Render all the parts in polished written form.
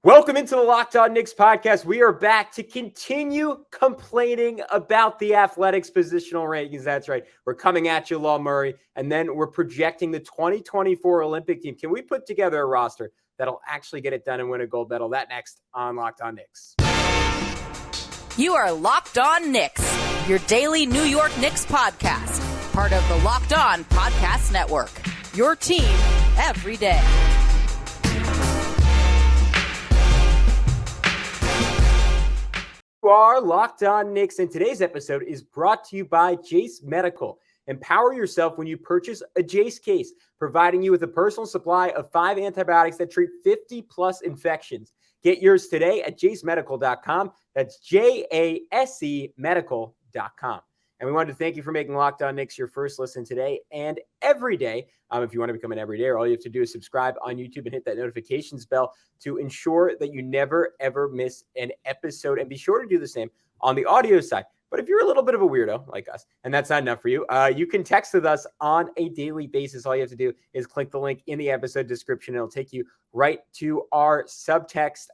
Welcome into the Locked On Knicks podcast. We are back to continue complaining about the Athletics positional rankings. That's right. We're coming at you, Law Murray, and then we're projecting the 2024 Olympic team. Can we put together a roster that'll actually get it done and win a gold medal? That next on Locked On Knicks. You are Locked On Knicks, your daily New York Knicks podcast, part of the Locked On Podcast Network, your team every day. You are Locked On Knicks, and today's episode is brought to you by Jace Medical. Empower yourself when you purchase a Jace case, providing you with a personal supply of 5 antibiotics that treat 50-plus infections. Get yours today at jacemedical.com. That's JASE medical.com. And we wanted to thank you for making Locked On Knicks your first listen today and every day. If you want to become an everydayer, all you have to do is subscribe on YouTube and hit that notifications bell to ensure that you never, ever miss an episode. And be sure to do the same on the audio side. But if you're a little bit of a weirdo like us, and that's not enough for you, you can text with us on a daily basis. All you have to do is click the link in the episode description. It'll take you right to our subtext,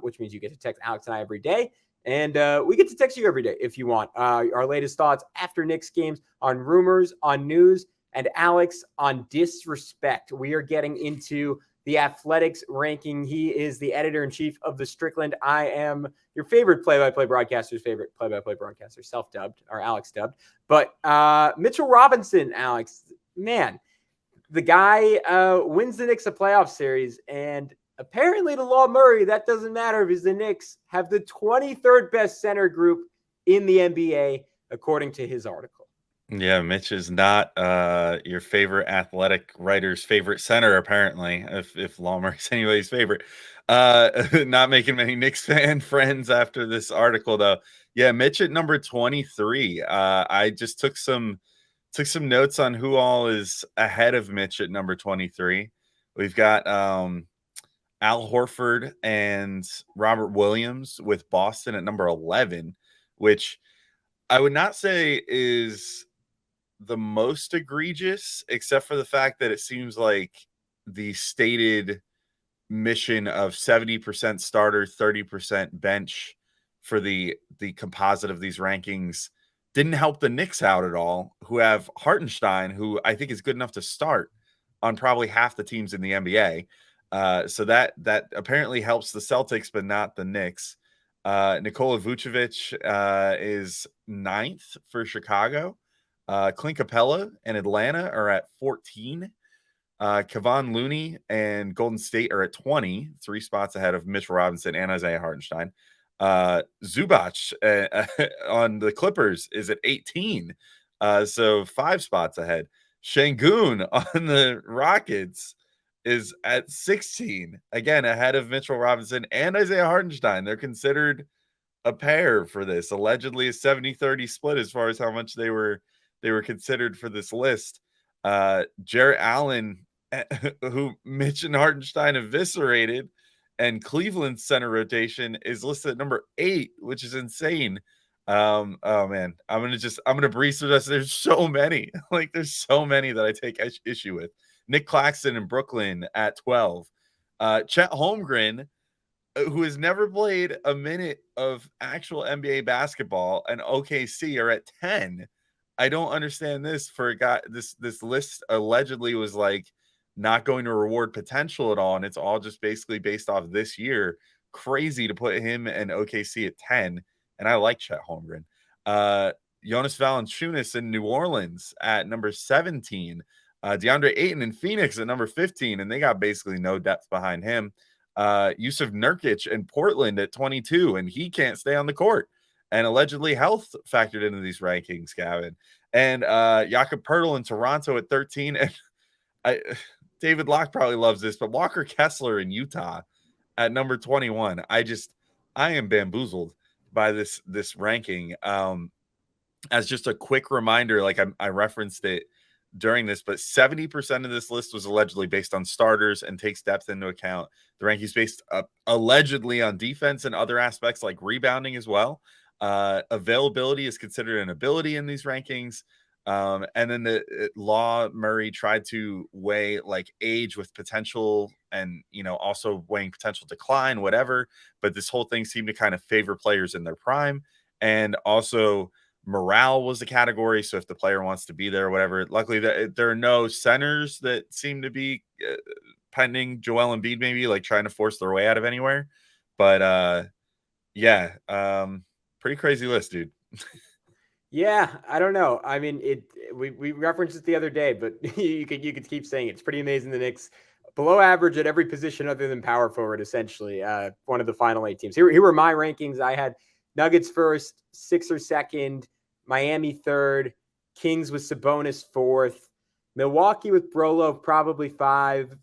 which means you get to text Alex and I every day. And we get to text you every day if you want. Our latest thoughts after Knicks games, on rumors, on news, and Alex on disrespect. We are getting into the Athletics ranking. He is the editor-in-chief of the Strickland. I am your favorite play-by-play broadcaster's favorite play-by-play broadcaster, self-dubbed, or Alex dubbed. But Mitchell Robinson, Alex, man, the guy wins the Knicks a playoff series, and apparently to Law Murray, that doesn't matter because the Knicks have the 23rd best center group in the NBA, according to his article. Yeah, Mitch is not your favorite athletic writer's favorite center, apparently, if Law Murray's anybody's favorite. Not making many Knicks fan friends after this article, though. Yeah, Mitch at number 23. I just took some notes on who all is ahead of Mitch at number 23. We've got Al Horford and Robert Williams with Boston at number 11, which I would not say is the most egregious, except for the fact that it seems like the stated mission of 70% starter, 30% bench for the composite of these rankings didn't help the Knicks out at all, who have Hartenstein, who I think is good enough to start on probably half the teams in the NBA. So that apparently helps the Celtics, but not the Knicks. Nikola Vucevic is 9th for Chicago. Clint Capella and Atlanta are at 14. Kevon Looney and Golden State are at 20, 3 spots ahead of Mitchell Robinson and Isaiah Hartenstein. Zubac on the Clippers is at 18, so 5 spots ahead. Şengün on the Rockets is at 16, again ahead of Mitchell Robinson and Isaiah Hartenstein. They're considered a pair for this, allegedly a 70-30 split as far as how much they were considered for this list. Jarrett Allen, who Mitch and Hartenstein eviscerated, and Cleveland's center rotation is listed at number 8, which is insane. Oh man, I'm gonna breeze through this. There's so many, there's so many that I take issue with. Nick Claxton in Brooklyn at 12. Chet Holmgren, who has never played a minute of actual NBA basketball, and OKC are at 10. I don't understand this for a guy. This list allegedly was not going to reward potential at all, and it's all just basically based off this year. Crazy to put him and OKC at 10, and I like Chet Holmgren. Jonas Valanciunas in New Orleans at number 17. DeAndre Ayton in Phoenix at number 15, and they got basically no depth behind him. Yusuf Nurkic in Portland at 22, and he can't stay on the court. And allegedly health factored into these rankings, Gavin. And Jakob Poeltl in Toronto at 13. And David Locke probably loves this, but Walker Kessler in Utah at number 21. I am bamboozled by this ranking. As just a quick reminder, I referenced it during this, but 70% of this list was allegedly based on starters and takes depth into account. The rankings based allegedly on defense and other aspects like rebounding as well. Availability is considered an ability in these rankings. And then the Law Murray tried to weigh like age with potential and, also weighing potential decline, whatever. But this whole thing seemed to kind of favor players in their prime. And also morale was a category. So if the player wants to be there or whatever, luckily there are no centers that seem to be pending Joel Embiid, maybe like trying to force their way out of anywhere. But yeah, pretty crazy list, dude. Yeah, I don't know. I mean, we referenced it the other day, but you could keep saying it. It's pretty amazing. The Knicks below average at every position other than power forward, essentially. One of the final 8 teams. Here were my rankings. I had Nuggets first, Sixers second, Miami third, Kings with Sabonis fourth, Milwaukee with Brolo probably 5,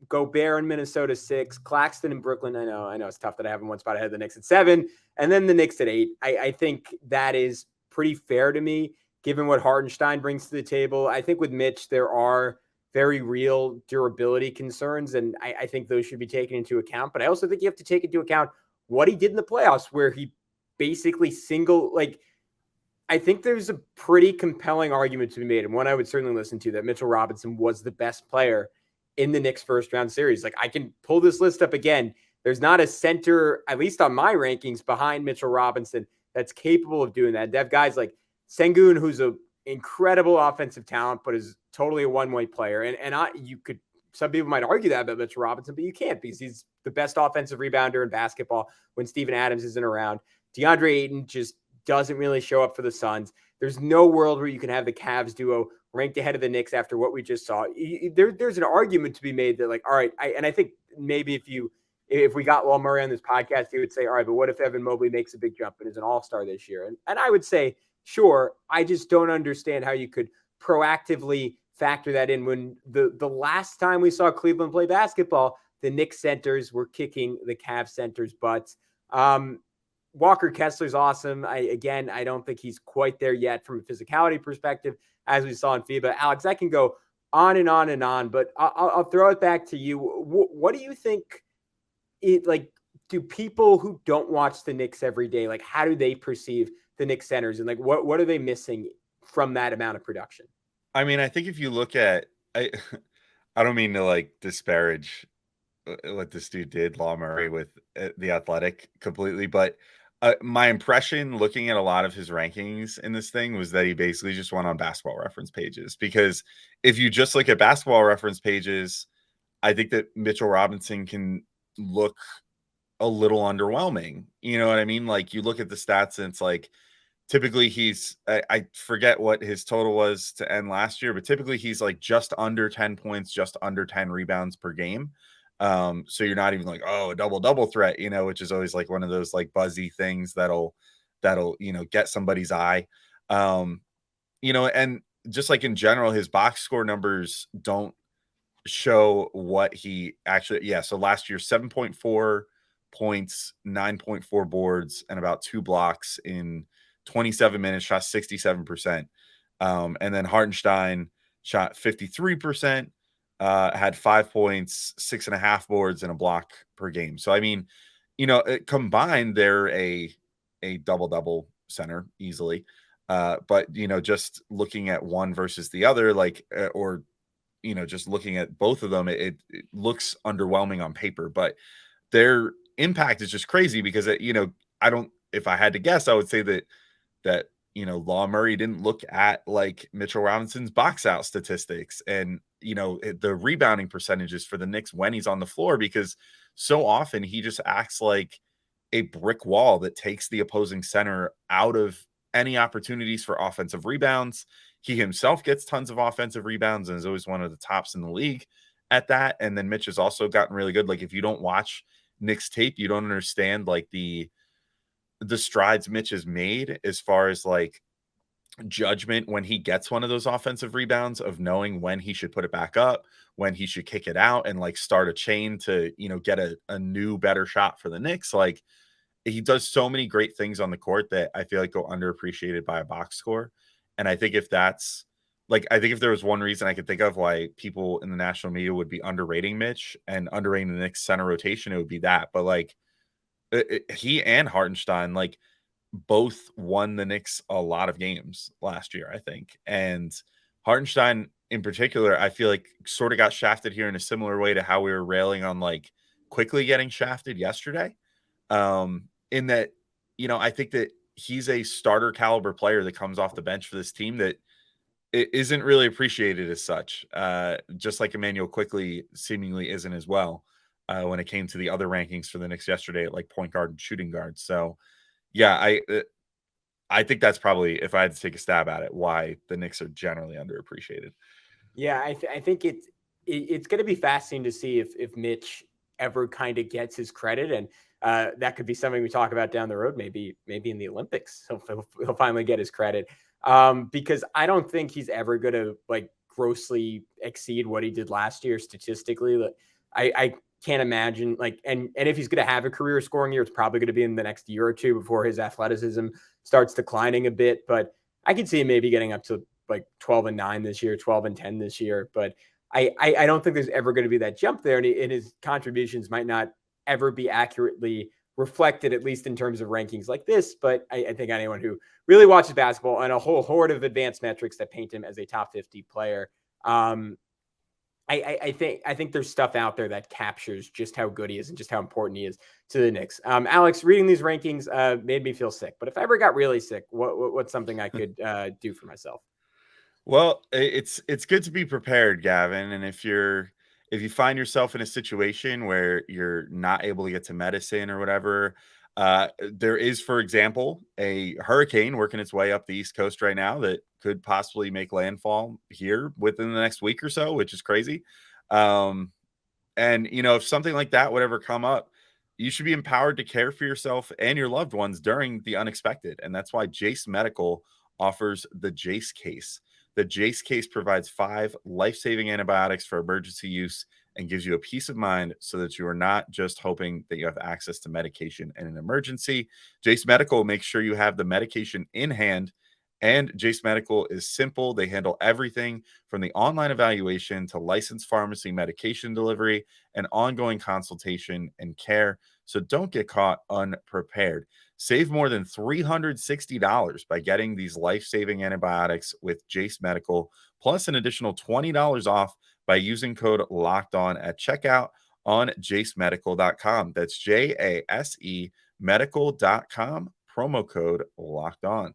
Gobert in Minnesota 6, Claxton in Brooklyn. I know it's tough that I have them one spot ahead of the Knicks at 7, and then the Knicks at 8. I think that is pretty fair to me, given what Hartenstein brings to the table. I think with Mitch, there are very real durability concerns, and I think those should be taken into account. But I also think you have to take into account what he did in the playoffs, where he basically I think there's a pretty compelling argument to be made, and one I would certainly listen to, that Mitchell Robinson was the best player in the Knicks first round series. Like, I can pull this list up again. There's not a center, at least on my rankings, behind Mitchell Robinson that's capable of doing that. They have guys like Sengun, who's an incredible offensive talent, but is totally a one-way player. And some people might argue that about Mitchell Robinson, but you can't, because he's the best offensive rebounder in basketball when Steven Adams isn't around. DeAndre Ayton just doesn't really show up for the Suns. There's no world where you can have the Cavs duo ranked ahead of the Knicks after what we just saw. There's an argument to be made that, like, all right, I think maybe if we got Law Murray on this podcast, he would say, all right, but what if Evan Mobley makes a big jump and is an all-star this year? And I would say, sure, I just don't understand how you could proactively factor that in when the last time we saw Cleveland play basketball, the Knicks centers were kicking the Cavs centers' butts. Walker Kessler's awesome. I don't think he's quite there yet from a physicality perspective, as we saw in FIBA. Alex, I can go on and on and on, but I'll throw it back to you. What do you think? Do people who don't watch the Knicks every day, like, how do they perceive the Knicks centers, and like what are they missing from that amount of production? I mean, I think if you look at, I don't mean to like disparage what this dude did, Law Murray, with the Athletic completely, but my impression looking at a lot of his rankings in this thing was that he basically just went on basketball reference pages, because if you just look at basketball reference pages, I think that Mitchell Robinson can look a little underwhelming. You know what I mean? Like, you look at the stats and it's like, typically he's, I forget what his total was to end last year, but typically he's like just under 10 points, just under 10 rebounds per game. So you're not even like, oh, a double threat, which is always like one of those like buzzy things that'll, get somebody's eye. And just like in general, his box score numbers don't show what he actually, so last year, 7.4 points, 9.4 boards, and about 2 blocks in 27 minutes, shot 67%. And then Hartenstein shot 53%, had 5 points, 6.5 boards, and a block per game. So, I mean, combined, they're a double-double center easily. But, just looking at one versus the other, like, or just looking at both of them, it looks underwhelming on paper, but their impact is just crazy because, if I had to guess, I would say that Law Murray didn't look at like Mitchell Robinson's box out statistics and, the rebounding percentages for the Knicks when he's on the floor, because so often he just acts like a brick wall that takes the opposing center out of any opportunities for offensive rebounds. He himself gets tons of offensive rebounds and is always one of the tops in the league at that. And then Mitch has also gotten really good. Like, if you don't watch Knicks tape, you don't understand like the strides Mitch has made as far as like judgment when he gets one of those offensive rebounds, of knowing when he should put it back up, when he should kick it out, and like start a chain to, get a new, better shot for the Knicks. Like, he does so many great things on the court that I feel like go underappreciated by a box score. And I think if that's like, I think if there was one reason I could think of why people in the national media would be underrating Mitch and underrating the Knicks center rotation, it would be that. But like, he and Hartenstein, like, both won the Knicks a lot of games last year, I think. And Hartenstein in particular, I feel like sort of got shafted here in a similar way to how we were railing on like quickly getting shafted yesterday. In that, I think that he's a starter caliber player that comes off the bench for this team that it isn't really appreciated as such. Just like Emmanuel Quickly seemingly isn't as well when it came to the other rankings for the Knicks yesterday at like point guard and shooting guard. So yeah, I think that's probably, if I had to take a stab at it, why the Knicks are generally underappreciated. Yeah, I think it's going to be fascinating to see if Mitch ever kind of gets his credit, and that could be something we talk about down the road. Maybe in the Olympics, he'll finally get his credit, because I don't think he's ever going to like grossly exceed what he did last year statistically. I can't imagine and if he's going to have a career scoring year, it's probably going to be in the next year or two before his athleticism starts declining a bit. But I could see him maybe getting up to like 12-9 this year, 12-10 this year. But I don't think there's ever going to be that jump there. And his contributions might not ever be accurately reflected, at least in terms of rankings like this. But I think anyone who really watches basketball and a whole horde of advanced metrics that paint him as a top 50 player, I think there's stuff out there that captures just how good he is and just how important he is to the Knicks. Alex, reading these rankings made me feel sick. But if I ever got really sick, what's something I could do for myself? Well, it's good to be prepared, Gavin. And if you find yourself in a situation where you're not able to get to medicine or whatever, there is, for example, a hurricane working its way up the East Coast right now that could possibly make landfall here within the next week or so, which is crazy. And if something like that would ever come up, you should be empowered to care for yourself and your loved ones during the unexpected. And that's why Jace Medical offers the Jace case. The Jace case provides 5 life-saving antibiotics for emergency use and gives you a peace of mind so that you are not just hoping that you have access to medication in an emergency. Jace Medical makes sure you have the medication in hand, and Jace Medical is simple. They handle everything from the online evaluation to licensed pharmacy medication delivery and ongoing consultation and care. So don't get caught unprepared. Save more than $360 by getting these life-saving antibiotics with Jace Medical, plus an additional $20 off by using code LOCKEDON at checkout on jacemedical.com. That's JASE medical.com, promo code LOCKEDON.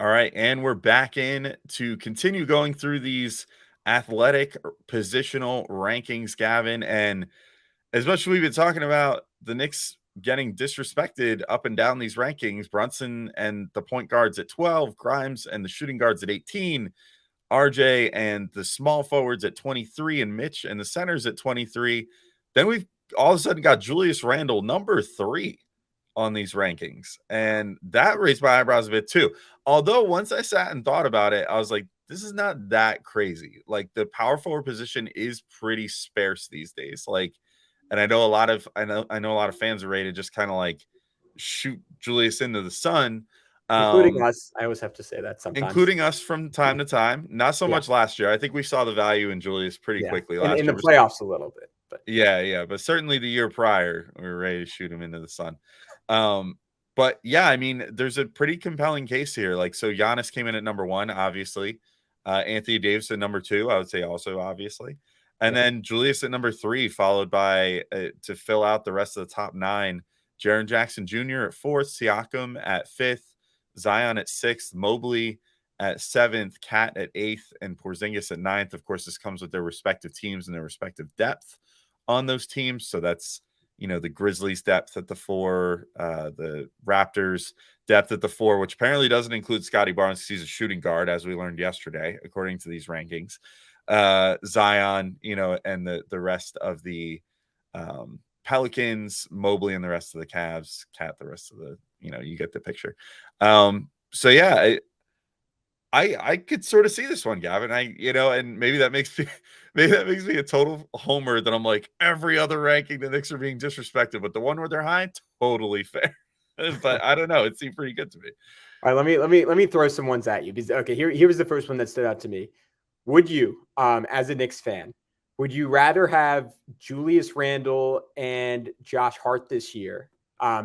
All right, and we're back in to continue going through these athletic positional rankings, Gavin. And as much as we've been talking about the Knicks getting disrespected up and down these rankings, Brunson and the point guards at 12, Grimes and the shooting guards at 18, RJ and the small forwards at 23, and Mitch and the centers at 23. Then we've all of a sudden got Julius Randle, number 3 on these rankings. And that raised my eyebrows a bit too. Although once I sat and thought about it, I was like, this is not that crazy. Like the power forward position is pretty sparse these days. And I know a lot of fans are ready to just kind of like shoot Julius into the sun. Including us. I always have to say that sometimes. Including us from time to time. Not so much last year. I think we saw the value in Julius pretty quickly last year. In the playoffs a little bit. But yeah. But certainly the year prior, we were ready to shoot him into the sun. But yeah, I mean, there's a pretty compelling case here. Like, so Giannis came in at number 1, obviously. Anthony Davis at number 2, I would say also, obviously. And then Julius at number 3, followed by, to fill out the rest of the top 9, Jaren Jackson Jr. at 4th, Siakam at 5th, Zion at 6th, Mobley at 7th, Cat at 8th, and Porzingis at 9th. Of course, this comes with their respective teams and their respective depth on those teams. So that's, the Grizzlies depth at the 4, the Raptors depth at the 4, which apparently doesn't include Scotty Barnes because he's a shooting guard, as we learned yesterday, according to these rankings. Zion, and the rest of the Pelicans, Mobley and the rest of the Cavs, Cat, the rest of the, you get the picture. So yeah, I could sort of see this one, Gavin. And maybe that makes me a total homer that I'm like, every other ranking the Knicks are being disrespected, but the one where they're high, totally fair. But I don't know, it seemed pretty good to me. All right, let me throw some ones at you. Okay, here was the first one that stood out to me. Would you, as a Knicks fan, would you rather have Julius Randle and Josh Hart this year,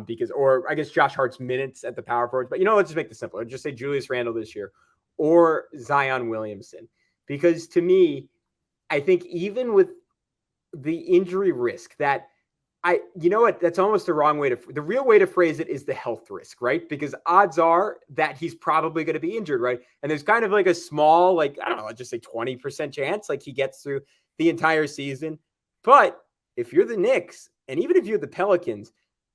because, or I guess Josh Hart's minutes at the power forwards. But let's just make this simple. Let's just say Julius Randle this year or Zion Williamson, because to me, I think even with the injury risk that that's almost the wrong way the real way to phrase it is the health risk, right? Because odds are that he's probably going to be injured, right? And there's kind of like a small, like, I don't know, let's just say 20% chance, like he gets through the entire season. But if you're the Knicks, and even if you're the Pelicans,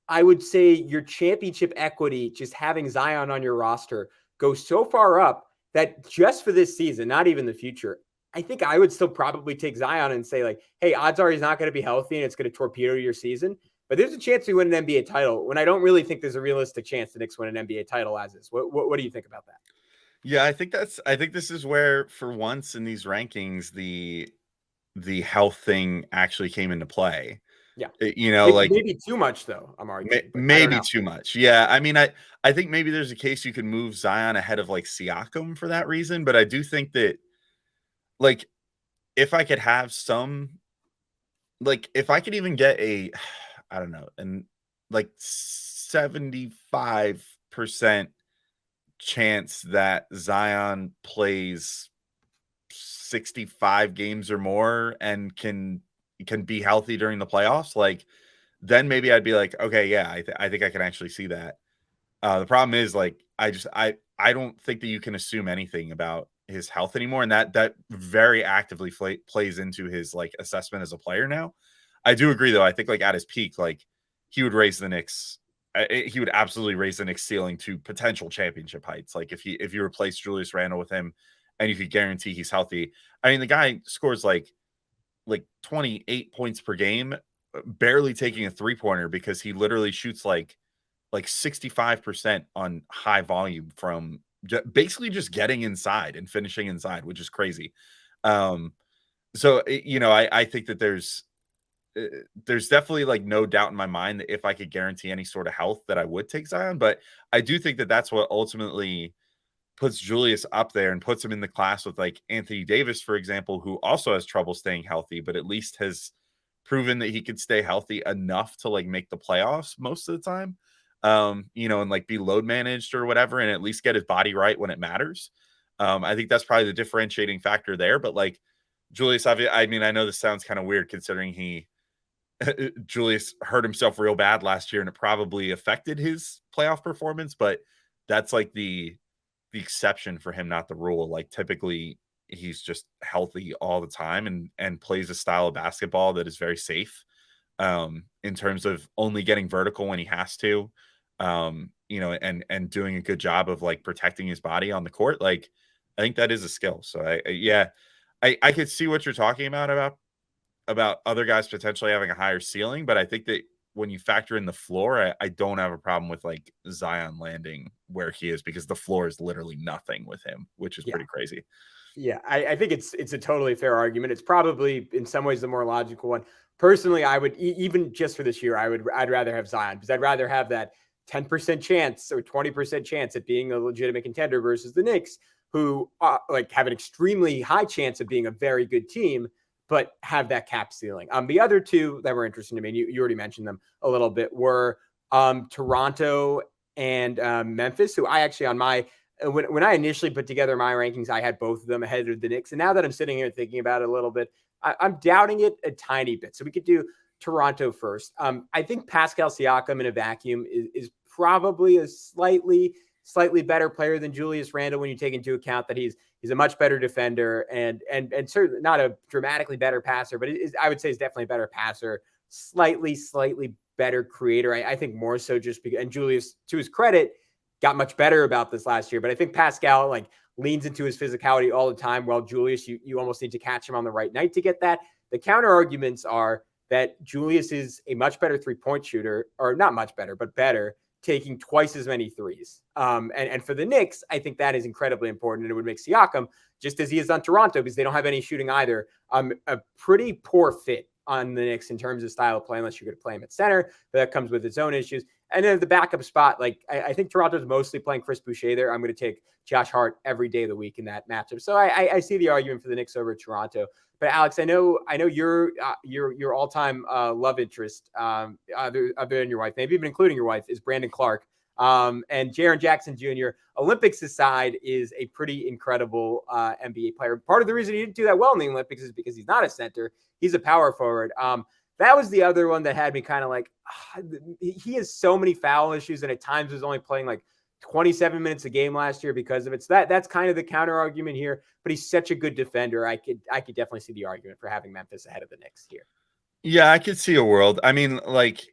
I would say your championship equity, just having Zion on your roster, goes so far up that just for this season, not even the future, I think I would still probably take Zion and say, like, hey, odds are he's not going to be healthy and it's going to torpedo your season. But there's a chance we win an NBA title when I don't really think there's a realistic chance the Knicks win an NBA title as is. What do you think about that? Yeah, I think this is where, for once in these rankings, the health thing actually came into play. Yeah. Maybe too much, though, I'm arguing. Maybe too much. Yeah. I mean, I think maybe there's a case you could move Zion ahead of like Siakam for that reason. But I do think that, like, if I could have some, like, if I could even get I don't know, and like 75% chance that Zion plays 65 games or more and can be healthy during the playoffs, like, then maybe I'd be like, okay, yeah, I think I can actually see that. The problem is, like, I don't think that you can assume anything about his health anymore, and that very actively plays into his, like, assessment as a player now. I do agree, though. I think, like, at his peak, like, he would raise the Knicks. He would absolutely raise the Knicks ceiling to potential championship heights. Like, if you replace Julius Randle with him, and you could guarantee he's healthy. I mean, the guy scores like 28 points per game, barely taking a 3-pointer, because he literally shoots like 65% on high volume from basically just getting inside and finishing inside, which is crazy. So, I think that there's definitely, like, no doubt in my mind that if I could guarantee any sort of health, that I would take Zion. But I do think that that's what ultimately puts Julius up there and puts him in the class with, like, Anthony Davis, for example, who also has trouble staying healthy, but at least has proven that he could stay healthy enough to, like, make the playoffs most of the time. And, like, be load managed or whatever, and at least get his body right when it matters. I think that's probably the differentiating factor there. But, like, Julius, I mean, I know this sounds kind of weird considering Julius hurt himself real bad last year, and it probably affected his playoff performance, but that's like the exception for him, not the rule. Like, typically he's just healthy all the time and plays a style of basketball that is very safe, in terms of only getting vertical when he has to, and doing a good job of, like, protecting his body on the court. Like, I think that is a skill. So I could see what you're talking about other guys potentially having a higher ceiling, but I think that when you factor in the floor, I don't have a problem with, like, Zion landing where he is, because the floor is literally nothing with him, which is pretty crazy. Yeah, I think it's a totally fair argument. It's probably in some ways the more logical one. Personally, I would, even just for this year, I'd rather have Zion, because I'd rather have that 10% chance or 20% chance at being a legitimate contender versus the Knicks, who like, have an extremely high chance of being a very good team, but have that cap ceiling. The other two that were interesting to me, and you already mentioned them a little bit, were Toronto and Memphis, who I actually, on my, when I initially put together my rankings, I had both of them ahead of the Knicks. And now that I'm sitting here thinking about it a little bit, I'm doubting it a tiny bit. So we could do Toronto first. I think Pascal Siakam in a vacuum is probably a slightly better player than Julius Randle when you take into account that he's a much better defender and certainly not a dramatically better passer, but I would say he's definitely a better passer, slightly better creator. I think more so just because, and Julius, to his credit, got much better about this last year, but I think Pascal, like, leans into his physicality all the time, while Julius, you almost need to catch him on the right night to get that. The counter arguments are that Julius is a much better 3-point shooter, or not much better, but better, taking twice as many threes. And for the Knicks, I think that is incredibly important, and it would make Siakam, just as he is on Toronto, because they don't have any shooting either, a pretty poor fit on the Knicks in terms of style of play, unless you're going to play him at center, but that comes with its own issues. And then the backup spot, like I think Toronto's mostly playing Chris Boucher there. I'm going to take Josh Hart every day of the week in that matchup. So I see the argument for the Knicks over Toronto. But Alex, I know your all-time love interest, other than your wife, maybe even including your wife, is Brandon Clark. And Jaren Jackson Jr., Olympics aside, is a pretty incredible NBA player. Part of the reason he didn't do that well in the Olympics is because he's not a center. He's a power forward. That was the other one that had me kind of like, he has so many foul issues, and at times was only playing like 27 minutes a game last year because of it. So that's kind of the counter argument here, but he's such a good defender. I could definitely see the argument for having Memphis ahead of the Knicks here. Yeah, I could see a world. I mean, like,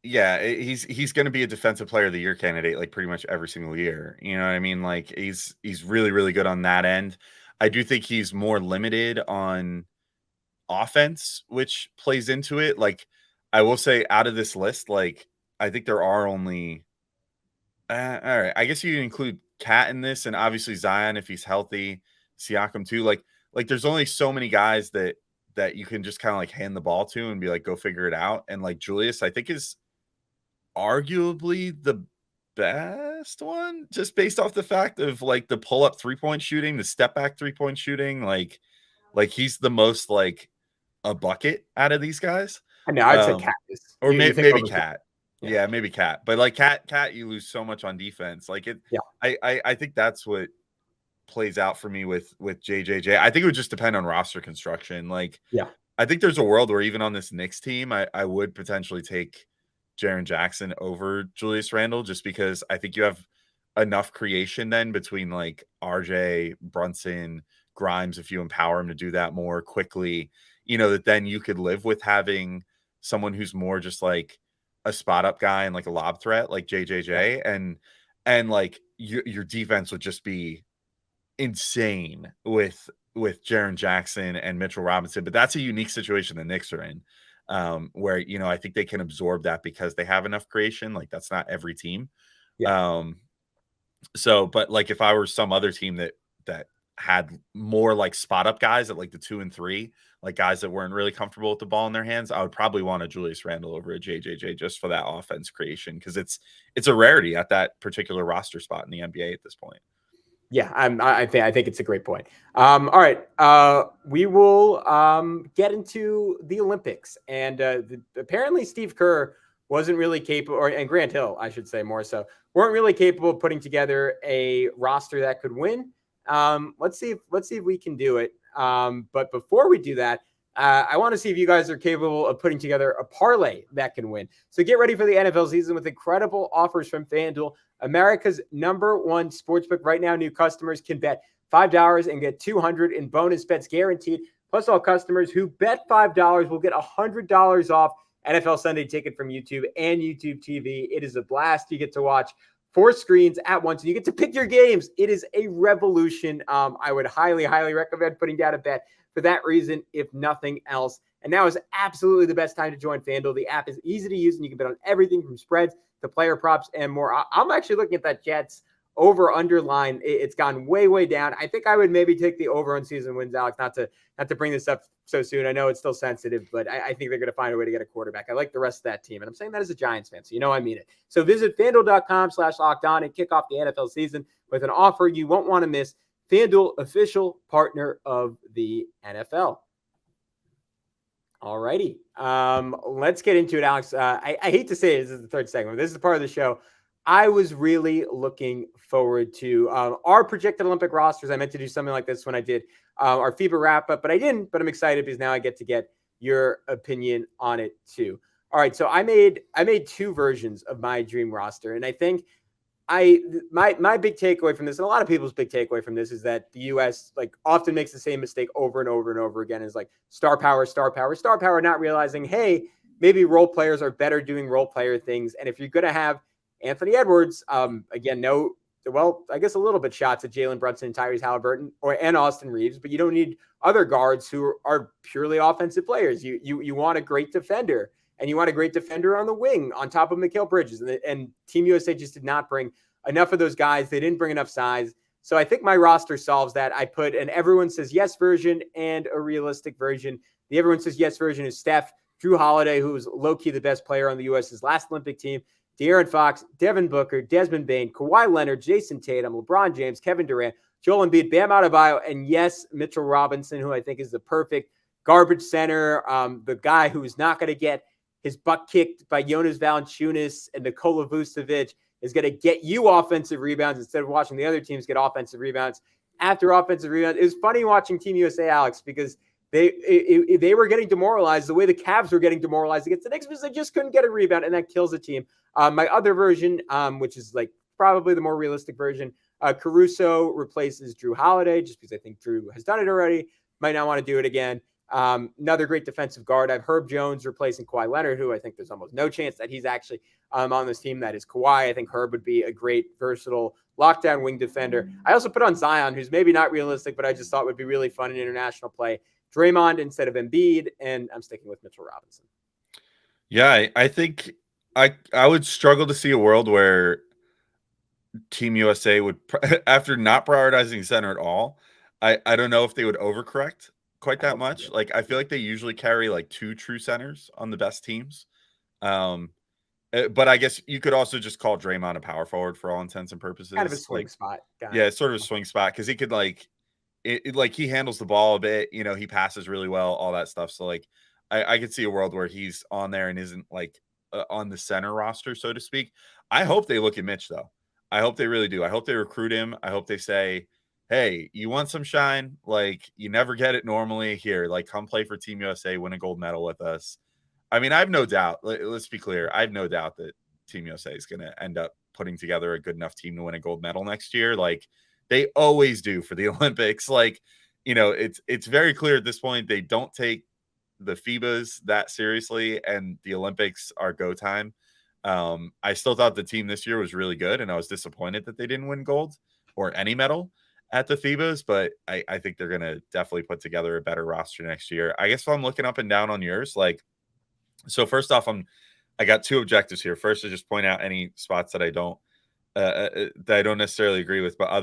yeah, he's going to be a defensive player of the year candidate like pretty much every single year. You know what I mean? Like he's really, really good on that end. I do think he's more limited on offense, which plays into it. Like I will say out of this list, like I think there are only all right, I guess you can include Cat in this, and obviously Zion if he's healthy, Siakam too. Like there's only so many guys that you can just kind of like hand the ball to and be like, go figure it out. And like Julius, I think is arguably the best one, just based off the fact of like the pull-up 3-point shooting, the step back 3-point shooting. Like he's the most like a bucket out of these guys. I know I'd say Cat is, or maybe Cat. Yeah, maybe Cat. But like Cat, you lose so much on defense. Like it. Yeah. I think that's what plays out for me with JJJ. I think it would just depend on roster construction. Like, yeah, I think there's a world where even on this Knicks team, I would potentially take Jaren Jackson over Julius Randle, just because I think you have enough creation then between like RJ, Brunson, Grimes, if you empower him to do that more quickly, you know, that then you could live with having someone who's more just like a spot up guy and like a lob threat like JJJ, and like your defense would just be insane with Jaren Jackson and Mitchell Robinson. But that's a unique situation the Knicks are in, where, you know, I think they can absorb that because they have enough creation. Like that's not every team. Yeah. So, but like if I were some other team that had more like spot up guys at like the 2 and 3, like guys that weren't really comfortable with the ball in their hands, I would probably want a Julius Randle over a JJJ just for that offense creation, because it's a rarity at that particular roster spot in the NBA at this point. Yeah, I think it's a great point. All right, we will get into the Olympics, and apparently Steve Kerr wasn't really capable, and Grant Hill, I should say more so, weren't really capable of putting together a roster that could win. Let's see if we can do it. But before we do that, I want to see if you guys are capable of putting together a parlay that can win. So get ready for the NFL season with incredible offers from FanDuel, America's #1 sportsbook. Right now, new customers can bet $5 and get $200 in bonus bets guaranteed. Plus, all customers who bet $5 will get $100 off NFL Sunday Ticket from YouTube and YouTube TV. It is a blast. You get to watch 4 screens at once, and you get to pick your games. It is a revolution. I would highly, highly recommend putting down a bet for that reason, if nothing else. And now is absolutely the best time to join FanDuel. The app is easy to use, and you can bet on everything from spreads to player props and more. I'm actually looking at that Jets over-under line. It's gone way, way down. I think I would maybe take the over on season wins, Alex, not to bring this up so soon. I know it's still sensitive, but I think they're going to find a way to get a quarterback. I like the rest of that team, and I'm saying that as a Giants fan, so you know I mean it. So visit FanDuel.com/lockedon and kick off the NFL season with an offer you won't want to miss. FanDuel, official partner of the NFL. All righty. Let's get into it, Alex. I hate to say it, this is the third segment. This is the part of the show I was really looking forward to. Our projected Olympic rosters. I meant to do something like this when I did our FIBA wrap-up, but I didn't. But I'm excited because now I get to get your opinion on it too. All right, so I made 2 versions of my dream roster, and I think my big takeaway from this, and a lot of people's big takeaway from this, is that the U.S. like often makes the same mistake over and over and over again. Is like star power, not realizing, hey, maybe role players are better doing role player things. And if you're going to have Anthony Edwards, again, I guess a little bit shots at Jalen Brunson and Tyrese Halliburton and Austin Reeves, but you don't need other guards who are purely offensive players. You want a great defender. And you want a great defender on the wing on top of Mikal Bridges. And Team USA just did not bring enough of those guys. They didn't bring enough size. So I think my roster solves that. I put an everyone says yes version and a realistic version. The everyone says yes version is Steph, Drew Holiday, who was low-key the best player on the U.S.'s last Olympic team, De'Aaron Fox, Devin Booker, Desmond Bane, Kawhi Leonard, Jason Tatum, LeBron James, Kevin Durant, Joel Embiid, Bam Adebayo, and yes, Mitchell Robinson, who I think is the perfect garbage center, the guy who's not going to get his butt kicked by Jonas Valanciunas and Nikola Vucevic, is going to get you offensive rebounds instead of watching the other teams get offensive rebounds after offensive rebounds. It was funny watching Team USA, Alex, because they were getting demoralized the way the Cavs were getting demoralized against the Knicks because they just couldn't get a rebound, and that kills the team. My other version, which is like probably the more realistic version, Caruso replaces Drew Holiday just because I think Drew has done it already. Might not want to do it again. Another great defensive guard. I have Herb Jones replacing Kawhi Leonard, who I think there's almost no chance that he's actually on this team. That is Kawhi. I think Herb would be a great, versatile lockdown wing defender. I also put on Zion, who's maybe not realistic, but I just thought would be really fun in international play. Draymond instead of Embiid, and I'm sticking with Mitchell Robinson. Yeah, I think I would struggle to see a world where Team USA would, after not prioritizing center at all, I don't know if they would overcorrect quite that much. Like, I feel like they usually carry like 2 true centers on the best teams. But I guess you could also just call Draymond a power forward for all intents and purposes. Kind of a swing spot. Yeah, it's sort of a swing spot because he could like he handles the ball a bit. You know, he passes really well, all that stuff. So like, I could see a world where he's on there and isn't like on the center roster, so to speak. I hope they look at Mitch though. I hope they really do. I hope they recruit him. I hope they say, hey, you want some shine? Like, you never get it normally. Here, like, come play for Team USA, win a gold medal with us. I mean, I have no doubt. Let's be clear. I have no doubt that Team USA is going to end up putting together a good enough team to win a gold medal next year. Like they always do for the Olympics. Like, you know, it's very clear at this point, they don't take the FIBAs that seriously, and the Olympics are go time. I still thought the team this year was really good, and I was disappointed that they didn't win gold or any medal at the FIBAs, but I think they're going to definitely put together a better roster next year. I guess if I'm looking up and down on yours, like, so first off, I got 2 objectives here. First, to just point out any spots that I don't necessarily agree with, but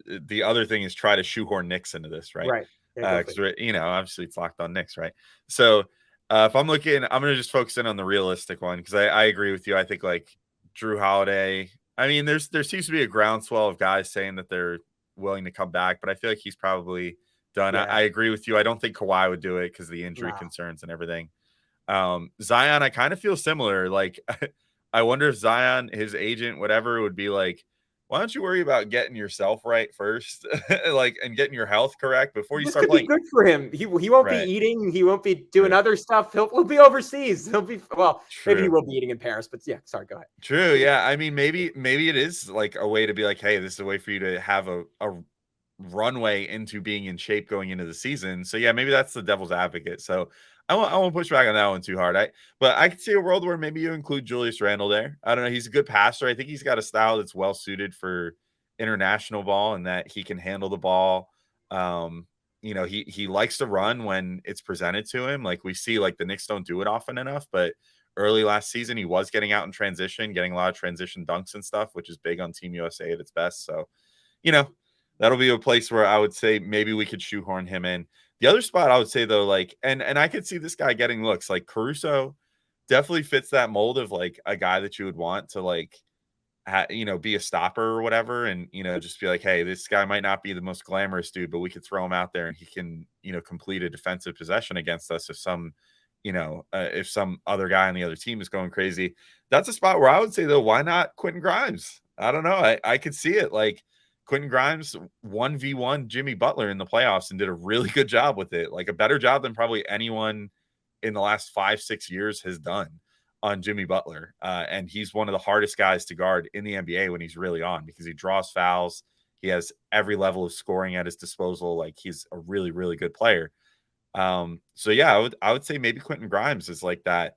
the other thing is try to shoehorn Knicks into this, right? Right. Because we're, you know, obviously it's locked on Knicks, right? So if I'm looking, I'm going to just focus in on the realistic one because I agree with you. I think like Drew Holiday. I mean, there seems to be a groundswell of guys saying that they're willing to come back, but I feel like he's probably done. Yeah. I agree with you. I don't think Kawhi would do it because of the injury concerns and everything. Zion, I kind of feel similar. Like, I wonder if Zion, his agent, whatever, would be like, why don't you worry about getting yourself right first, like, and getting your health correct before you start playing? Be good for him. He won't be eating. He won't be doing other stuff. He'll be overseas. He'll be maybe he will be eating in Paris. But yeah, sorry, go ahead. True. Yeah. I mean, maybe it is like a way to be like, hey, this is a way for you to have a runway into being in shape going into the season. So yeah, maybe that's the devil's advocate. So I won't push back on that one too hard. But I could see a world where maybe you include Julius Randle there. I don't know. He's a good passer. I think he's got a style that's well suited for international ball and that he can handle the ball. You know, he likes to run when it's presented to him. Like we see, like the Knicks don't do it often enough, but early last season, he was getting out in transition, getting a lot of transition dunks and stuff, which is big on Team USA at its best. So, you know, that'll be a place where I would say maybe we could shoehorn him in. The other spot I would say though, like, and I could see this guy getting looks like Caruso definitely fits that mold of like a guy that you would want to like, you know, be a stopper or whatever. And, you know, just be like, hey, this guy might not be the most glamorous dude, but we could throw him out there and he can, you know, complete a defensive possession against us if some, you know, if some other guy on the other team is going crazy. That's a spot where I would say though, why not Quentin Grimes? I don't know. I could see it. Like, Quentin Grimes 1v1 Jimmy Butler in the playoffs and did a really good job with it. Like a better job than probably anyone in the last 5-6 years has done on Jimmy Butler. And he's one of the hardest guys to guard in the NBA when he's really on because he draws fouls. He has every level of scoring at his disposal. Like he's a really, really good player. So yeah, I would say maybe Quentin Grimes is like that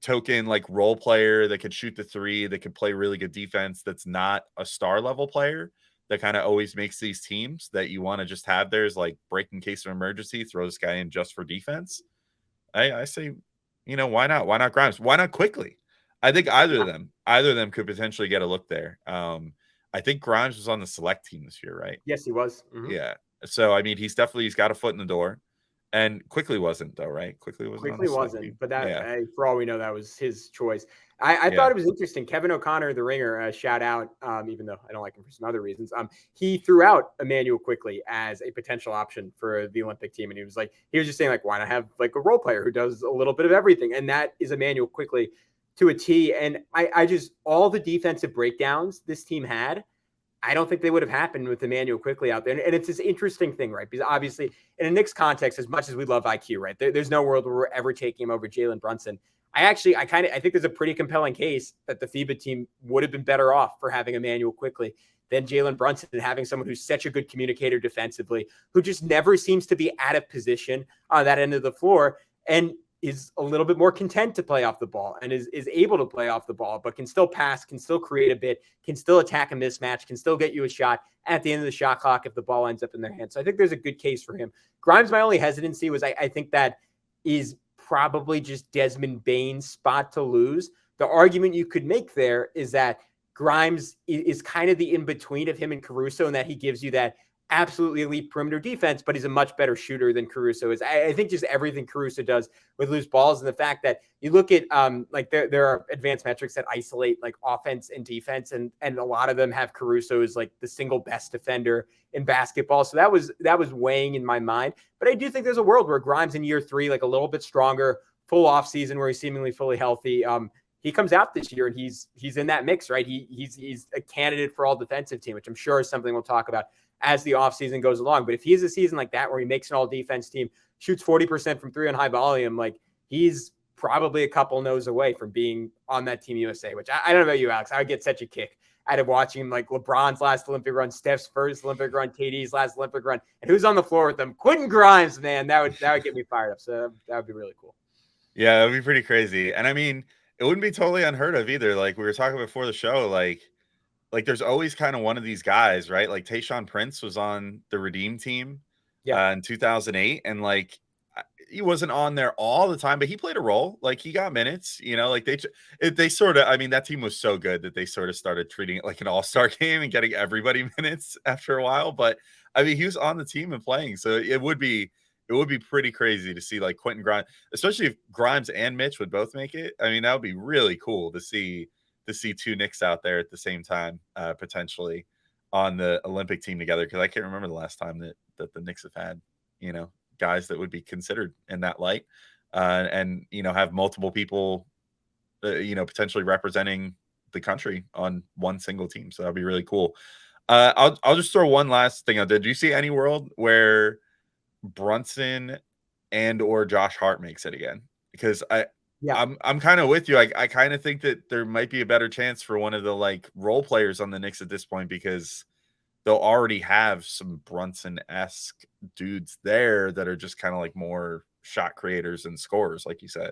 token like role player that could shoot the 3, that could play really good defense. That's not a star level player. That kind of always makes these teams that you want to just have there is like break in case of emergency, throw this guy in just for defense. I say, you know, why not? Why not Grimes? Why not Quickly? I think either of them could potentially get a look there. I think Grimes was on the select team this year, right? Yes, he was. Mm-hmm. Yeah. So, I mean, he's got a foot in the door. And Quickly wasn't though, right? Quickly wasn't on the Quickly select wasn't, team. but that Yeah. for all we know, that was his choice. I Yeah. thought it was interesting. Kevin O'Connor, the Ringer, shout out, even though I don't like him for some other reasons. He threw out Emmanuel Quickly as a potential option for the Olympic team, and he was just saying like, why not have like a role player who does a little bit of everything, and that is Emmanuel Quickly to a T. And I just all the defensive breakdowns this team had, I don't think they would have happened with Emmanuel Quickly out there. And it's this interesting thing, right? Because obviously, in a Knicks context, as much as we love IQ, right? There's no world where we're ever taking him over Jalen Brunson. I think there's a pretty compelling case that the FIBA team would have been better off for having Emmanuel Quickly than Jalen Brunson, and having someone who's such a good communicator defensively, who just never seems to be out of position on that end of the floor, and is a little bit more content to play off the ball, and is able to play off the ball, but can still pass, can still create a bit, can still attack a mismatch, can still get you a shot at the end of the shot clock if the ball ends up in their hands. So I think there's a good case for him. Grimes, my only hesitancy was I think that is probably just Desmond Bane's spot to lose. The argument you could make there is that Grimes is kind of the in-between of him and Caruso, and that he gives you that absolutely elite perimeter defense, but he's a much better shooter than Caruso is. I think just everything Caruso does with loose balls, and the fact that you look at like there are advanced metrics that isolate like offense and defense, and a lot of them have Caruso as like the single best defender in basketball. So that was weighing in my mind. But I do think there's a world where Grimes in year 3, like a little bit stronger, full off season where he's seemingly fully healthy, he comes out this year and he's in that mix, right? He's a candidate for all defensive team, which I'm sure is something we'll talk about as the offseason goes along. But if he has a season like that where he makes an all defense team, shoots 40% from 3 on high volume, like he's probably a couple no's away from being on that Team USA, which I don't know about you, Alex. I would get such a kick out of watching him, like LeBron's last Olympic run, Steph's first Olympic run, KD's last Olympic run, and who's on the floor with them? Quentin Grimes, man, that would get me fired up. So that would be really cool. Yeah, it would be pretty crazy. And I mean, it wouldn't be totally unheard of either. Like we were talking before the show, like there's always kind of one of these guys, right? Like Tayshaun Prince was on the Redeem team in 2008, and like he wasn't on there all the time, but he played a role. Like he got minutes, like they sort of, I mean, that team was so good that they sort of started treating it like an all-star game and getting everybody minutes after a while. But I mean, he was on the team and playing. So it would be pretty crazy to see like Quentin Grimes, especially if Grimes and Mitch would both make it. I mean, that would be really cool to see 2 Knicks out there at the same time, potentially on the Olympic team together. Cause I can't remember the last time that the Knicks have had, guys that would be considered in that light, and have multiple people, potentially representing the country on one single team. So that'd be really cool. I'll just throw one last thing out there. Do you see any world where Brunson and or Josh Hart makes it again? Because I'm kind of with you. I kind of think that there might be a better chance for one of the like role players on the Knicks at this point, because they'll already have some Brunson-esque dudes there that are just kind of like more shot creators and scorers, like you said.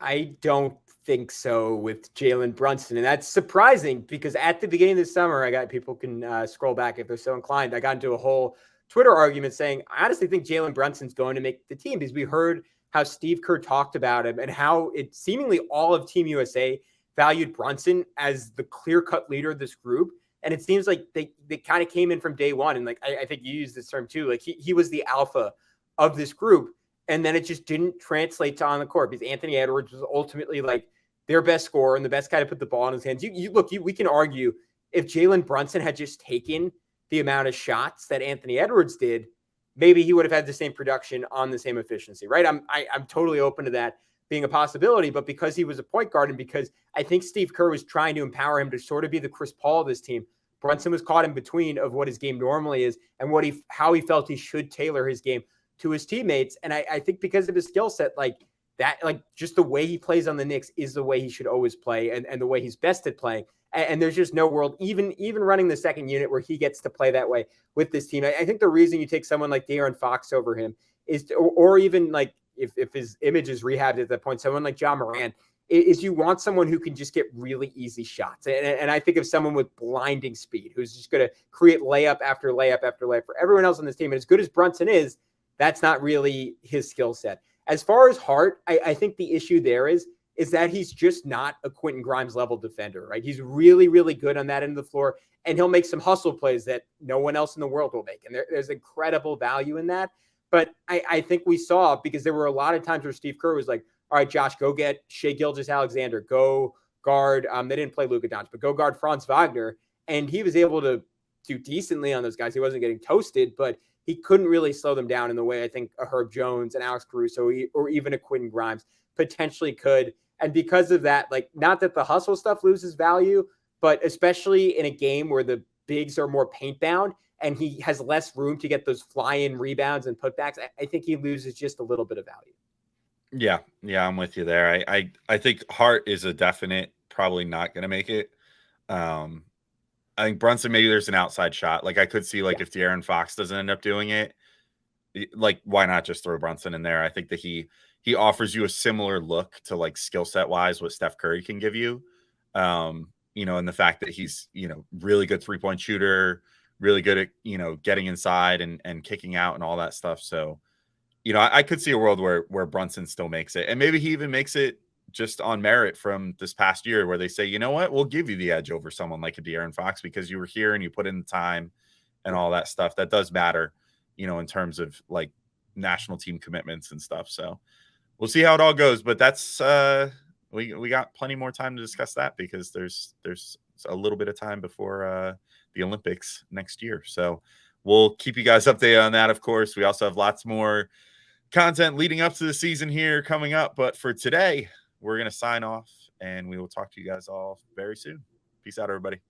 I don't think so with Jalen Brunson. And that's surprising because at the beginning of the summer, people can scroll back if they're so inclined. I got into a whole Twitter argument saying, I honestly think Jalen Brunson's going to make the team, because we heard how Steve Kerr talked about him and how it seemingly all of Team USA valued Brunson as the clear-cut leader of this group. And it seems like they kind of came in from day one. And like, I think you used this term too, like he was the alpha of this group. And then it just didn't translate to on the court, because Anthony Edwards was ultimately like their best scorer and the best guy to put the ball in his hands. We can argue if Jalen Brunson had just taken the amount of shots that Anthony Edwards did, maybe he would have had the same production on the same efficiency, right? I'm totally open to that being a possibility, but because he was a point guard and because I think Steve Kerr was trying to empower him to sort of be the Chris Paul of this team, Brunson was caught in between of what his game normally is and how he felt he should tailor his game to his teammates. And I think because of his skill set, like that, like just the way he plays on the Knicks is the way he should always play, and the way he's best at playing. And there's just no world, even running the second unit, where he gets to play that way with this team. I think the reason you take someone like De'Aaron Fox over him is, or even like if his image is rehabbed at that point, someone like John Moran, is you want someone who can just get really easy shots. And I think of someone with blinding speed who's just going to create layup after layup after layup for everyone else on this team. And as good as Brunson is, that's not really his skill set. As far as Hart, I think the issue there is that he's just not a Quentin Grimes level defender, right? He's really, really good on that end of the floor, and he'll make some hustle plays that no one else in the world will make. And there's incredible value in that. But I think we saw, because there were a lot of times where Steve Kerr was like, all right, Josh, go get Shai Gilgeous-Alexander, go guard. They didn't play Luka Doncic, but go guard Franz Wagner. And he was able to do decently on those guys. He wasn't getting toasted, but he couldn't really slow them down in the way I think a Herb Jones and Alex Caruso or even a Quentin Grimes potentially could. And because of that, like, not that the hustle stuff loses value, but especially in a game where the bigs are more paint bound and he has less room to get those fly-in rebounds and putbacks, I think he loses just a little bit of value. Yeah, I'm with you there. I think Hart is a definite, probably not going to make it. I think Brunson, maybe there's an outside shot. Like, I could see, like, if De'Aaron Fox doesn't end up doing it, like, why not just throw Brunson in there? I think that he offers you a similar look to, like, skill set wise what Steph Curry can give you. And the fact that he's, really good 3-point shooter, really good at, getting inside and kicking out and all that stuff. So, I could see a world where Brunson still makes it. And maybe he even makes it just on merit from this past year, where they say, you know what, we'll give you the edge over someone like a De'Aaron Fox because you were here and you put in the time and all that stuff. That does matter, in terms of, like, national team commitments and stuff. So we'll see how it all goes. But that's we got plenty more time to discuss that, because there's a little bit of time before the Olympics next year. So we'll keep you guys updated on that. Of course, we also have lots more content leading up to the season here coming up. But for today, we're going to sign off, and we will talk to you guys all very soon. Peace out, everybody.